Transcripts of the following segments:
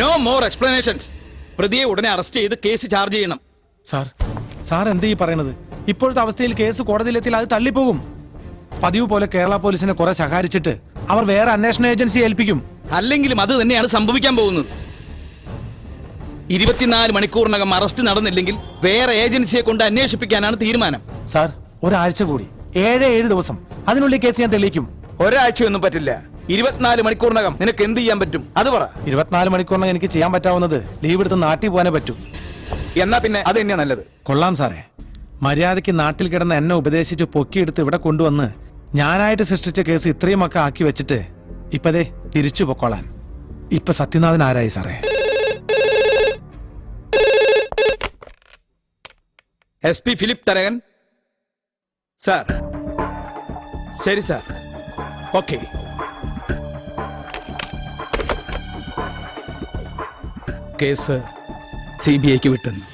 No more explanations. പ്രതിയെ ഉടനെ arrest ചെയ്ത് കേസ് ചാർജ് ചെയ്യണം. സാർ എന്ത് ഈ പറയണത്? ഇപ്പോഴത്തെ അവസ്ഥയിൽ കേസ് കോടതിയിലെത്തിയാൽ അത് തള്ളിപ്പോകും. പതിവ് പോലെ കേരള പോലീസിനെ കുറെ സഹായിച്ചിട്ട് അവർ വേറെ അന്വേഷണ ഏജൻസി ഏൽപ്പിക്കും. അല്ലെങ്കിലും അത് തന്നെയാണ് സംഭവിക്കാൻ പോകുന്നത്. 24 മണിക്കൂറിനകം അറസ്റ്റ് നടന്നില്ലെങ്കിൽ വേറെ ഏജൻസിയെ കൊണ്ട് അന്വേഷിപ്പിക്കാനാണ് തീരുമാനം. സാർ, ഒരാഴ്ച കൂടി, 7 ദിവസം, അതിനുള്ളിൽ കേസ് ഞാൻ തെളിയിക്കും. ഒരാഴ്ചയൊന്നും പറ്റില്ല. 24 മണിക്കൂറിനകം നിനക്ക് എന്ത് ചെയ്യാൻ പറ്റും അത് പറ. 24 മണിക്കൂറിനകം എനിക്ക് ചെയ്യാൻ പറ്റാവുന്നത് ലീവ് എടുത്ത് നാട്ടിൽ പോകാനേ പറ്റൂ. എന്നാ പിന്നെ അത് തന്നെയാ നല്ലത്. കൊള്ളാം സാറേ. മര്യാദയ്ക്ക് നാട്ടിൽ കിടന്ന് എന്നെ ഉപദേശിച്ച് പൊക്കിയെടുത്ത് ഇവിടെ കൊണ്ടുവന്ന് ഞാനായിട്ട് സൃഷ്ടിച്ച കേസ് ഇത്രയുമൊക്കെ ആക്കി വെച്ചിട്ട് ഇപ്പതേ തിരിച്ചു പൊക്കോളാൻ. ഇപ്പൊ സത്യനാഥൻ ആരായി സാറേ? SP Philip Tharakan sir. ശരി സാർ, ഓക്കെ. കേസ് CBIക്ക് വിട്ടുന്നു.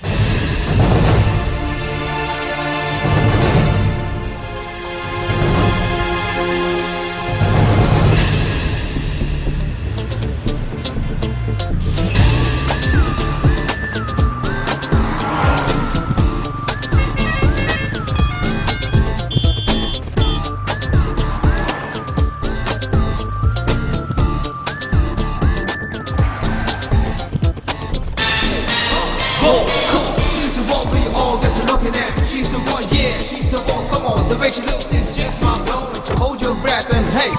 She's the one, yeah, she's the one, come on. The way she looks is just my blow. Hold your breath and hey,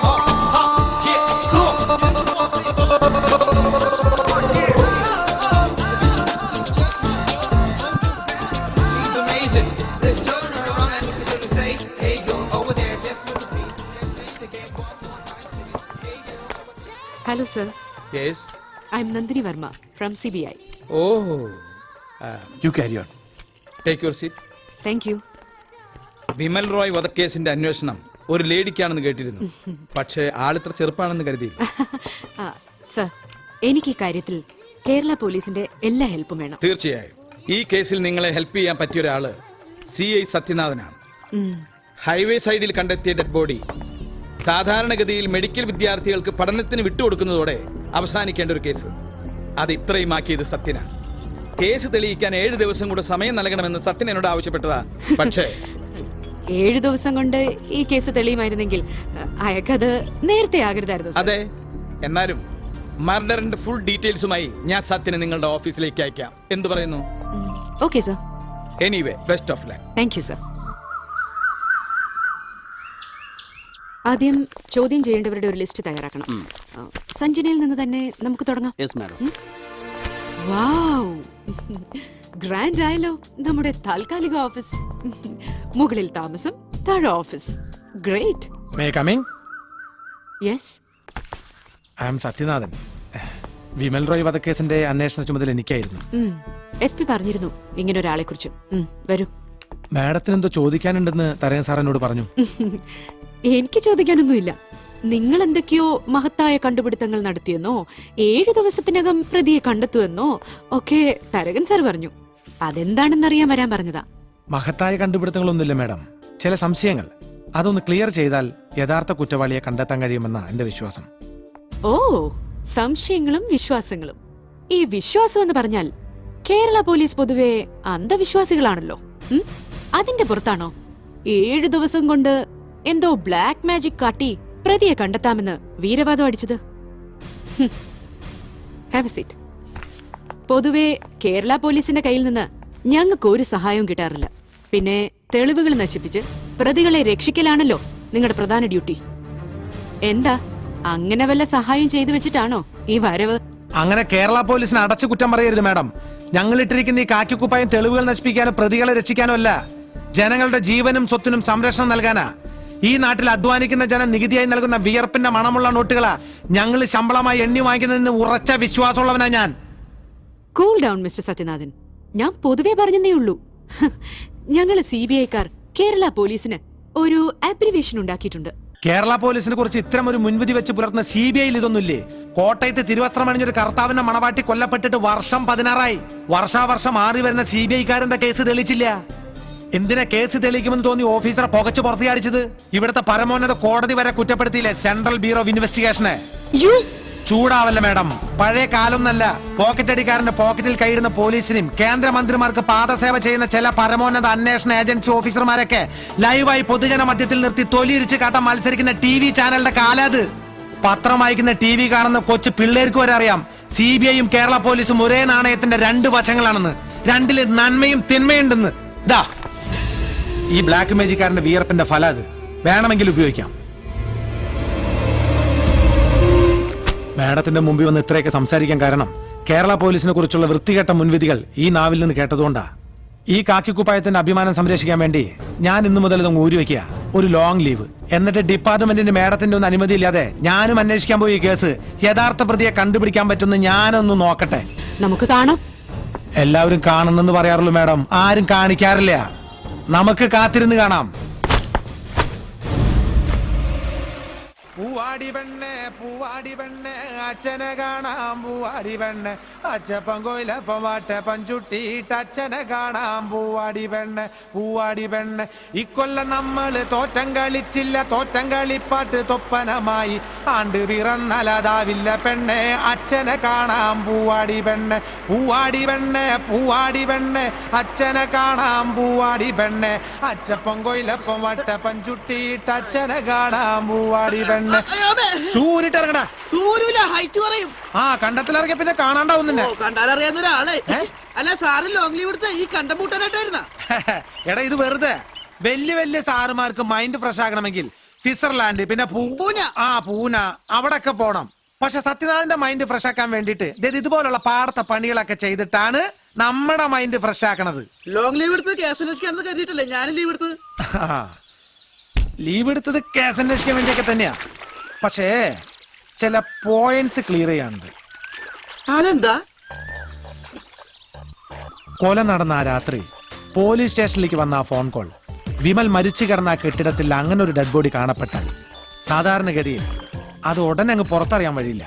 yeah, come on. She's amazing. Let's turn her around and look at her say, hey girl, over there, just look at me. Let's play the game one more time. Hey girl. Hello sir. Yes. I'm Nandini Verma from CBI. Oh. You carry on. Take your seat. Thank you. Vimal Roy വധക്കേസിന്റെ അന്വേഷണം ഒരു ലേഡിക്കാണെന്ന് കേട്ടിരുന്നു. പക്ഷേ ആളിത്ര ചെറുപ്പാണെന്ന് കരുതിയില്ല. Sir, എനിക്ക് ഈ കാര്യത്തിൽ കേരള പോലീസിന്റെ എല്ലാ ഹെൽപ്പും വേണം. തീർച്ചയായും ഈ കേസിൽ നിങ്ങളെ ഹെൽപ്പ് ചെയ്യാൻ പറ്റിയ ഒരാള് CI സത്യനാഥനാണ്. ഹൈവേ സൈഡിൽ കണ്ടെത്തിയ ഡെഡ് ബോഡി സാധാരണഗതിയിൽ മെഡിക്കൽ വിദ്യാർത്ഥികൾക്ക് പഠനത്തിന് വിട്ടുകൊടുക്കുന്നതോടെ അവസാനിക്കേണ്ട ഒരു കേസ്. അത് ഇത്രയും ആക്കിയത് സത്യനാണ്. കേസ് തെളിയിക്കാൻ 7 ദിവസം കൂടെ സമയം നൽകണമെന്ന് സത്യൻ എന്നോട് ആവശ്യപ്പെട്ടതാ. പക്ഷേ 7 ദിവസം കൊണ്ട് ഈ കേസ് തെളിയുമായിരുന്നെങ്കിൽ അയാൾക്കത് നേരത്തെ ആകരുതായിരുന്നു. അതെ, എന്നാലും മർഡറിന്റെ ഫുൾ ഡീറ്റെയിൽസുമായി ഞാൻ സത്യനെ നിങ്ങളുടെ ഓഫീസിലേക്ക് അയക്കാം. എന്തു പറയുന്നു? Okay sir. Anyway, best of luck. Thank you sir. ആദ്യം ചോദ്യം ചെയ്യേണ്ടവരുടെ ഒരു ലിസ്റ്റ് തയ്യാറാക്കണം. സഞ്ജനയിൽ നിന്ന് തന്നെ നമുക്ക് തുടങ്ങാം. വാവ്, ഗ്രാൻഡ് ആയല്ലോ നമ്മുടെ താൽക്കാലിക ഓഫീസ്. മുകളിൽ താമസം, താഴെ office. Great. May coming? Yes. I am Sathyanathan. Vimal Roy വധക്കേസിന്റെ അന്വേഷണ ചുമതല എനിക്കായിരുന്നു. SP പറഞ്ഞിരുന്നു ഇങ്ങനെ ഒരാളെ കുറിച്ച്. വരൂ. മാഡത്തിന് എന്തോ ചോദിക്കാനുണ്ടെന്ന് തരയൻ സാർ എന്നോട് പറഞ്ഞു. എനിക്ക് ചോദിക്കാനൊന്നുമില്ല. നിങ്ങൾ എന്തൊക്കെയോ മഹത്തായ കണ്ടുപിടുത്തങ്ങൾ നടത്തിയെന്നോ 7 ദിവസത്തിനകം പ്രതിയെ കണ്ടെത്തുമെന്നോ ഒക്കെ തരകൻ സാർ പറഞ്ഞു. അതെന്താണെന്നറിയാൻ വരാൻ പറഞ്ഞതാ. മഹത്തായ കണ്ടുപിടുത്തങ്ങളൊന്നുമില്ല മാഡം, ചില സംശയങ്ങൾ. അതൊന്ന് ക്ലിയർ ചെയ്താൽ യഥാർത്ഥ കുറ്റവാളിയെ കണ്ടെത്താൻ കഴിയുമെന്ന എന്റെ വിശ്വാസം. ഓ, സംശയങ്ങളും വിശ്വാസങ്ങളും. ഈ വിശ്വാസം എന്ന് പറഞ്ഞാൽ കേരള പോലീസ് പൊതുവെ അന്ധവിശ്വാസികളാണല്ലോ. അതിന്റെ പുറത്താണോ 7 ദിവസം കൊണ്ട് എന്തോ ബ്ലാക്ക് മാജിക് കാട്ടി പ്രതിയെ കണ്ടെത്താമെന്ന് വീരവാദം അടിച്ചത്? Have A seat. പൊതുവെ കേരള പോലീസിന്റെ കയ്യിൽ നിന്ന് ഞങ്ങൾക്ക് ഒരു സഹായവും കിട്ടാറില്ല. പിന്നെ തെളിവുകൾ നശിപ്പിച്ച് പ്രതികളെ രക്ഷിക്കലാണല്ലോ നിങ്ങളുടെ പ്രധാന ഡ്യൂട്ടി. എന്താ, അങ്ങനെ വല്ല സഹായം ചെയ്തു വെച്ചിട്ടാണോ ഈ വരവ്? അങ്ങനെ കേരള പോലീസിനെ അടച്ചു കുറ്റം പറയരുത് മാഡം. ഞങ്ങൾ ഇട്ടിരിക്കുന്ന ഈ കാക്കിക്കുപ്പായം തെളിവുകൾ നശിപ്പിക്കാനോ പ്രതികളെ രക്ഷിക്കാനോ അല്ല, ജനങ്ങളുടെ ജീവനും സ്വത്തിനും സംരക്ഷണം നൽകാനാ. ഈ നാട്ടിൽ അധ്വാനിക്കുന്ന ജനം നികുതിയായി നൽകുന്ന വിയർപ്പിന്റെ മണമുള്ള നോട്ടുകളാ ഞങ്ങൾ ശമ്പളമായി എണ്ണി വാങ്ങിക്കുന്നതിന് ഉറച്ച വിശ്വാസമുള്ളവനാ ഞാൻ. Cool down mister Sathyanathan. ഞാൻ പൊതുവെ പറഞ്ഞതേ ഉള്ളൂ. ഞങ്ങൾ CBIക്കാർ കേരള പോലീസിന് ഒരു അബ്രിവേഷൻ ഉണ്ടാക്കിയിട്ടുണ്ട്. കേരള പോലീസിനെ കുറിച്ച് ഇത്തരം ഒരു മുൻവിധി വെച്ച് പുലർത്തുന്ന CBIയിൽ ഇതൊന്നുമില്ലേ? കോട്ടയത്ത് തിരുവസ്ത്രമണിഞ്ഞൊരു കർത്താവിന്റെ മണവാട്ടി കൊല്ലപ്പെട്ടിട്ട് വർഷം 16ആയി. വർഷാവർഷം മാറി വരുന്ന CBIക്കാരന്റെ കേസ് തെളിച്ചില്ല. എന്തിനാ കേസ് തെളിയിക്കുമെന്ന് തോന്നി ഓഫീസറെ പുകച്ചു പുറത്തിയാടിച്ചത്? ഇവിടുത്തെ പരമോന്നത കോടതി വരെ കുറ്റപ്പെടുത്തിയില്ലേ സെൻട്രൽ ബ്യൂറോ ഓഫ് ഇൻവെസ്റ്റിഗേഷനെ? ചൂടാവല്ല മാഡം, പഴയ കാലൊന്നല്ല. പോക്കറ്റ് അടിക്കാരന്റെ പോക്കറ്റിൽ കൈയിടുന്ന പോലീസിനും കേന്ദ്രമന്ത്രിമാർക്ക് പാദസേവ ചെയ്യുന്ന ചില പരമോന്നത അന്വേഷണ ഏജൻസി ഓഫീസർമാരൊക്കെ ലൈവായി പൊതുജന മധ്യത്തിൽ നിർത്തി തൊലിയിരിച്ച് കാട്ടാൻ മത്സരിക്കുന്ന TV ചാനലിന്റെ കാലത്. പത്രം വായിക്കുന്ന TV കാണുന്ന കൊച്ചു പിള്ളേർക്ക് വരെ അറിയാം CBI യും കേരള പോലീസും ഒരേ നാണയത്തിന്റെ രണ്ട് വശങ്ങളാണെന്ന്. രണ്ടില് നന്മയും തിന്മയുണ്ടെന്ന്. ഇതാ ഈ ബ്ലാക്ക് മേജിക്കാരന്റെ വിയർപ്പിന്റെ ഫലം അത്. വേണമെങ്കിൽ ഉപയോഗിക്കാം. മാഡത്തിന്റെ മുമ്പിൽ വന്ന് ഇത്രയൊക്കെ സംസാരിക്കാൻ കാരണം കേരള പോലീസിനെ കുറിച്ചുള്ള വൃത്തികെട്ട മുൻവിധികൾ ഈ നാവിൽ നിന്ന് കേട്ടതുകൊണ്ടാ. ഈ കാക്കിക്കുപ്പായത്തിന്റെ അഭിമാനം സംരക്ഷിക്കാൻ വേണ്ടി ഞാൻ ഇന്നു മുതൽ ഇതങ്ങ് ഊരിവെക്കുക. ഒരു ലോങ് ലീവ്. എന്നിട്ട് ഡിപ്പാർട്ട്മെന്റിന്റെ മാഡത്തിന്റെ ഒന്നും അനുമതി ഇല്ലാതെ ഞാനും അന്വേഷിക്കാൻ പോയി ഈ കേസ് യഥാർത്ഥ പ്രതിയെ കണ്ടുപിടിക്കാൻ പറ്റുന്ന ഞാനൊന്ന് നോക്കട്ടെ. നമുക്ക് കാണാം. എല്ലാവരും കാണണമെന്ന് പറയാറുള്ളൂ മാഡം, ആരും കാണിക്കാറില്ല. നമുക്ക് കാത്തിരുന്ന് കാണാം. പൂവാടി പെണ്ണെ പൂവാടി പെണ്ണെ അച്ഛനെ കാണാം. പൂവാടി പെണ്ണെ അച്ചപ്പം കൊയിലപ്പം വാട്ടപ്പം ചുട്ടിയിട്ട് അച്ഛനെ കാണാം. പൂവാടി പെണ്ണെ പൂവാടി പെണ്ണെ ഇക്കൊല്ലം നമ്മള് തോറ്റം കളിച്ചില്ല. തോറ്റം കളിപ്പാട്ട് തൊപ്പനമായി ആണ്ട് പിറന്നലതാവില്ല പെണ്ണെ അച്ഛനെ കാണാം. പൂവാടി പെണ്ണെ പൂവാടി പെണ്ണെ പൂവാടി പെണ്ണെ അച്ഛനെ കാണാം. പൂവാടി പെണ്ണെ അച്ചപ്പം കൊയിലപ്പം വാട്ടപ്പം ചുട്ടിയിട്ട് അച്ഛനെ കാണാം. പൂവാടി പെണ്ണെ ഷൂരിട്ടിറങ്ങടാ. ഹൈറ്റ് പറയും. ആ കണ്ടത്തിലിറങ്ങിയ പിന്നെ കാണാണ്ടാവും നിന്നെ. കണ്ടാലറിയാവുന്ന ഒരാളെ. അല്ല സാറ് ലോങ് ലീവ് എടുത്ത് ഈ കണ്ടംപൂട്ടാനായിട്ടായിരുന്ന. എടാ ഇത് വെറുതെ വലിയ വലിയ സാറുമാർക്ക് മൈൻഡ് ഫ്രഷ് ആകണമെങ്കിൽ സ്വിറ്റ്സർലാൻഡ് പിന്നെ പൂന അവിടൊക്കെ പോണം. പക്ഷെ സത്യനാഥന്റെ മൈൻഡ് ഫ്രഷ് ആക്കാൻ വേണ്ടിട്ട് ഇതുപോലുള്ള പാടത്തെ പണികളൊക്കെ ചെയ്തിട്ടാണ് നമ്മുടെ മൈൻഡ് ഫ്രഷ് ആക്കണത്. ലോങ് ലീവ് എടുത്ത് കേസ് അന്വേഷിക്കാണെന്ന് കരുതിയിട്ടല്ലേ ഞാനും ലീവ് എടുത്തത്. ലീവ് എടുത്തത് കേസ് അന്വേഷിക്കാൻ വേണ്ടിയൊക്കെ തന്നെയാ. പക്ഷേ ചില പോയിന്റ്സ് ക്ലിയർ ചെയ്യാനുണ്ട്. അതെന്താ? കൊല നടന്ന ആ രാത്രി പോലീസ് സ്റ്റേഷനിലേക്ക് വന്ന ആ ഫോൺ കോൾ, വിമൽ മരിച്ചു കിടന്ന ആ കെട്ടിടത്തിൽ അങ്ങനെ ഒരു ഡെഡ് ബോഡി കാണപ്പെട്ടാൽ സാധാരണഗതിയിൽ അത് ഉടനെ അങ്ങ് പുറത്തറിയാൻ വഴിയില്ല.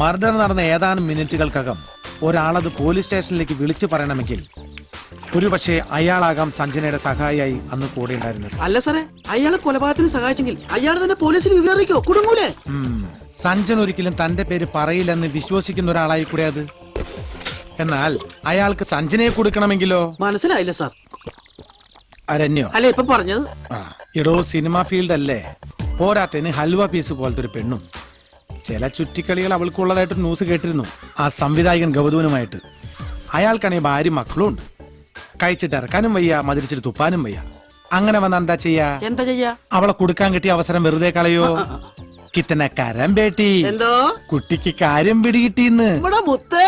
മർഡർ നടന്ന ഏതാനും മിനിറ്റുകൾക്കകം ഒരാളത് പോലീസ് സ്റ്റേഷനിലേക്ക് വിളിച്ചു പറയണമെങ്കിൽ ഒരുപക്ഷെ അയാളാകാം സഞ്ജനയുടെ സഹായിയായി അന്ന് കൂടെ ഉണ്ടായിരുന്നത്. അല്ല സാറേ, അയാളെ കൊലപാതകത്തിന് സഹായിച്ചെങ്കിൽ അയാൾ തന്നെ പോലീസിന് വിവരം അറിയിക്കോ? കുടുങ്ങൂലേ? സഞ്ജൻ ഒരിക്കലും തന്റെ പേര് പറയില്ലെന്ന് വിശ്വസിക്കുന്ന ഒരാളായി കൂടെ അത്. എന്നാൽ അയാൾക്ക് സഞ്ജനയെ കൊടുക്കണമെങ്കിലോ? മനസ്സിലായില്ല സാർ. അരണ്യോ അല്ല ഇപ്പൊ പറഞ്ഞത്. ഇടോ സിനിമ ഫീൽഡ് അല്ലേ, പോരാത്തതിന് ഹൽവ പീസ് പോലത്തെ ഒരു പെണ്ണും. ചില ചുറ്റിക്കളികൾ അവൾക്കുള്ളതായിട്ട് ന്യൂസ് കേട്ടിരുന്നു ആ സംവിധായകൻ ഗൗതമനുമായിട്ട്. അയാൾക്കാണെങ്കിൽ ഭാര്യ മക്കളും ഉണ്ട്. കഴിച്ചിട്ട് ഇറക്കാനും വയ്യ, മതിരിച്ചിട്ട് തുപ്പാനും വയ്യ. അങ്ങനെ വന്ന എന്താ ചെയ്യാ? അവളെ കൊടുക്കാൻ കിട്ടിയ അവസരം വെറുതെ കളയോ? കിത്തന കരം ബേട്ടി. എന്തോ കുട്ടിക്ക് കാര്യം പിടികിട്ടിന്ന്. മുത്തേ